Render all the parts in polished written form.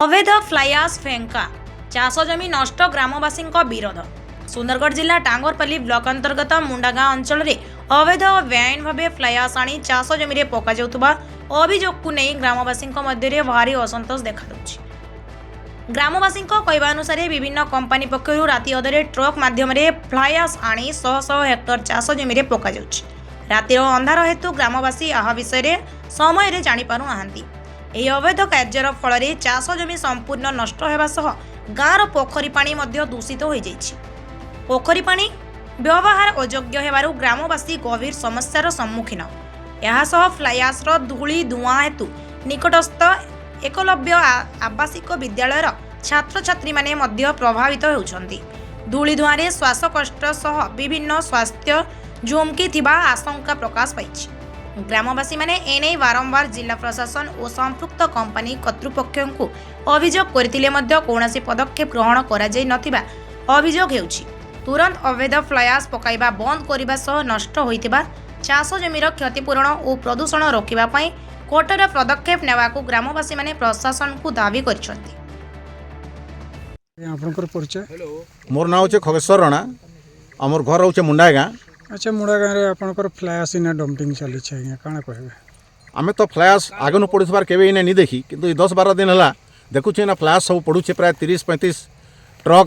अवैध फ्लाइआस फेंका चाष जमी नष्ट ग्रामवासी विरोध। सुंदरगढ़ जिला टांगरपल्ली ब्लॉक अंतर्गत मुंडागाँ अंचल अवैध और बेआईन भाव फ्लाइआस आनी चाष जमी पका अभियोग को नहीं ग्रामवासी मध्य भारी असंतोष देखा। ग्रामवासी कहवानुसार विभिन्न कंपानी पक्षर राति अधरे ट्रक माध्यम फ्लाइआस आनी शह शह हेक्टर चाष जमी पका रातिर अंधार हेतु ग्रामवासी यह विषय समय जापारना। ଏହି ଅବୈଧ କାର୍ଯ୍ୟର ଫଳରେ ଚାଷ ଜମି ସମ୍ପୂର୍ଣ୍ଣ ନଷ୍ଟ ହେବା ସହ ଗାଁର ପୋଖରୀ ପାଣି ମଧ୍ୟ ଦୂଷିତ ହୋଇଯାଇଛି। ପୋଖରୀ ପାଣି ବ୍ୟବହାର ଅଯୋଗ୍ୟ ହେବାରୁ ଗ୍ରାମବାସୀ ଗଭୀର ସମସ୍ୟାର ସମ୍ମୁଖୀନ। ଏହାସହ ଫ୍ଲାଇଆସ୍ର ଧୂଳି ଧୂଆଁ ହେତୁ ନିକଟସ୍ଥ ଏକଲବ୍ୟ ଆବାସିକ ବିଦ୍ୟାଳୟର ଛାତ୍ରଛାତ୍ରୀମାନେ ମଧ୍ୟ ପ୍ରଭାବିତ ହେଉଛନ୍ତି। ଧୂଳି ଧୂଆଁରେ ଶ୍ୱାସକଷ୍ଟ ସହ ବିଭିନ୍ନ ସ୍ୱାସ୍ଥ୍ୟ ଝୁମକି ଥିବା ଆଶଙ୍କା ପ୍ରକାଶ ପାଇଛି। ग्रामवासी माने एने बारंबार जिला प्रशासन और संपृक्त कंपानी कर्तृपक्ष को अभियोग करथिले मध्य कौनसी पदक्षेप ग्रहण करा जाय नथिबा अभियोग हेउछि। तुरंत अवैध फ्लाइआस पकाइबा बंद करिबा सह नष्ट होइतिबा चाष जमीर क्षतिपूरण और प्रदूषण रोकिबा पई कठोर पदक्षेप नेबाकू ग्रामवासी माने प्रशासन को दाबी करछन्ति। आपनकर परिचय? मोर नाम होचे खगेश्वर राणा। हमर घर होचे मुंडागाँ। अच्छा, मुंडागाँ रे आपनकर फ्लाइआस इना डंपिंग चली छै काना कहबे? आमे तो फ्लाइआस आगनु पड़ुथबार केबे इने नि देखी, किंतु 10-12 दिन हला देखुछे ना फ्लाइआस सब पड़ुछे। प्राय 30-35 ट्रक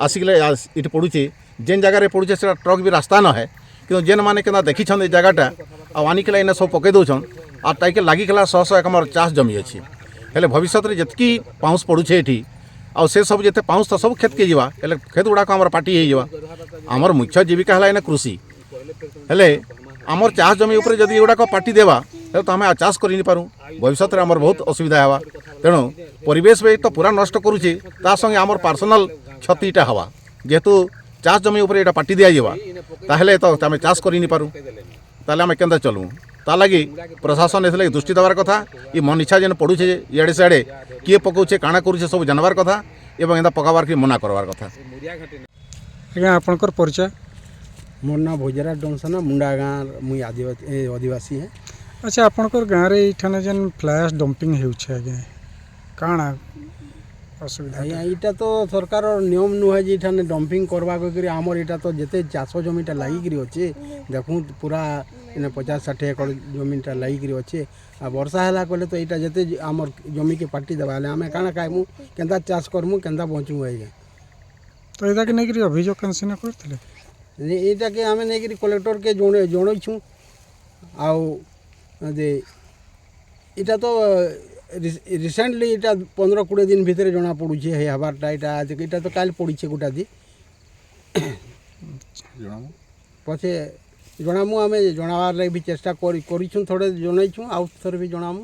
आसिकले इट पड़ुछे। जेन जगह रे पड़ुछे से ट्रक भी रास्ता न है, किंतु जेन माने केना देखि छन जगहटा आ आनिकला इने सब पके दउछन आ ताइके लागि खला 100 एकमर चाष जमी अछि। हेले भविष्य रे जतकी पाउस पड़ुछे एठी आ से सब जेते पाउस तो सब खेत के जीवा, हेले खेत गुडा हमर पार्टी हे जीवा। आमर मुख्य जीविका हला इने कृषि। हेले आमर चाष जमी ऊपर जदि गुडा को पार्टी देवा तो आमे चाष करि नि पारू। भविष्य रे हमर बहुत असुविधा हेबा। तेणु परिवेश बे तो पूरा नष्ट करूचे, ता संगे आमर पर्सनल क्षतिटा हवा। जेहेतु चाष जमी ऊपर एटा पार्टी दिया जीवा ताहले तो आमे चाष करि नि पारू, ताले आमे केंदा चलू। ता लगी प्रशासन एथले दृष्टि देवार कथा। ये मन इच्छा जेन पड़ुछे इआड़े सिआड़े किए पकाउछे काଣା करूछे सब जानवार कथा एवं एंदा पकाबार के मना करवार कथा। आज्ञा आपनकर परिचय? मोर नाम भोजराज डोंसना, मुंडागाँ मुई आदिवासी है। अच्छा, आपनकर गाँव रे इठाने जेन फ्लाइआस डंपिंग हेउछे आज्ञा काଣା असुविधा? इटा तो सरकार नियम नुहे जे इठाने डंपिंग करवा करी आमर इटा तो जेते चाष जमीटा लागिकी अच्छे देखूँ पूरा इने 50-60 एकड़ जमीनटा लागिकी अच्छे। आ वर्षा है कहले तो यहाँ जिते आमर जमी के पार्टी देवा आम काଣା खाइमु केन्ता चाष करमु केन्ता बचमु आज्ञा। तो यहाँ के नहीं अभियोग कैंसी न करते यहाँ के आम नहीं कलेक्टर के जनईछू आटा तो रिसेंटली इटा 15-20 दिन भितर जना पड़ुछे हबारटा इटा तो काल पड़ी गोटा दी पछे जनामु आम जनावार भी चेष्टा करूँ थोड़े जनईछू आउ थोड़े भी जनामु।